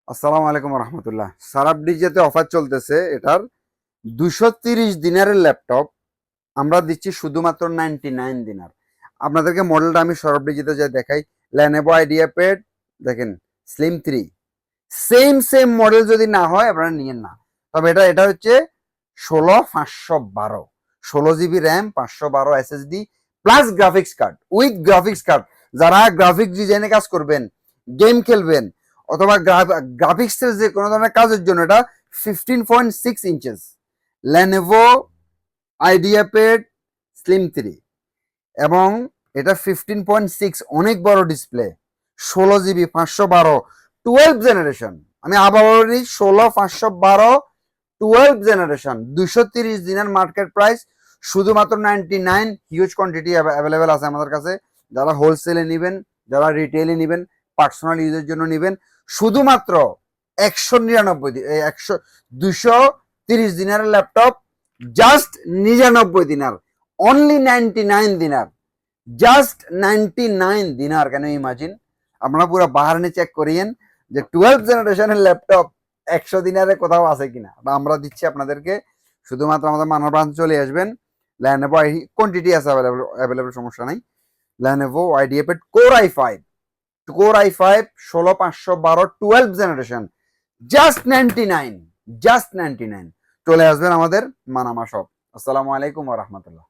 আসসালামু আলাইকুম রহমতুল্লাহ। সারাপ ডিজেতে অফার চলতেছে। এটার 230 দিনের ল্যাপটপ আমরা দিচ্ছি শুধুমাত্র 99 দিনার। আপনাদেরকে মডেলটা আমি সরব ডিজিতে যাই দেখাই। ল্যানোভো আইডিয়াপ্যাড দেখেন, স্লিম 3, সেম মডেল যদি না হয় আপনারা নিয়েন না। তবে এটা হচ্ছে 16,512, 16 GB RAM, 512 SSD plus graphics card, with graphics card. যারা গ্রাফিক ডিজাইনে কাজ করবেন, গেম খেলবেন, অথবা গ্রাফিক্সের যে কোনো ধরনের কাজের জন্য এটা 15.6 ইঞ্চেস ল্যানোভো আইডিয়াপ্যাড স্লিম 3, এবং এটা 15.6, অনেক বড় ডিসপ্লে, 16 জিবি, 512, 12 জেনারেশন। আমি আবার বলি 16, 512, 12 জেনারেশন, 230 দিনের মার্কেট প্রাইস শুধুমাত্র 99। হিউজ কোয়ান্টিটি অ্যাভেলেবেল আছে আমাদের কাছে। যারা হোলসেলে নেবেন, যারা রিটেলে নেবেন, পার্সোনাল ইউজের জন্য নেবেন, শুধুমাত্র 199 দিন, 230 দিনের ল্যাপটপ, জাস্ট 99 দিনার, অনলি 99 দিনার, জাস্ট 99 দিনার। কেন ইমাজিন, আপনারা পুরো বাহারনি চেক করিয়েন যে 12 জেনারেশনের ল্যাপটপ 100 দিনারে কোথাও আছে কিনা। আমরা দিচ্ছি আপনাদেরকে। শুধুমাত্র আমাদের মানব ব্রাঞ্চ চলে আসবেন। ল্যানোভো কোয়ান্টিটি আছে অ্যাভেলেবল, সমস্যা নাই। Lenovo আইডিয়াপ্যাড core i5 16,512, 12 generation, just 99, just 99। চলে আসবেন আমাদের মানামা শপ। আসসালামু আলাইকুম ওয়া রাহমাতুল্লাহ।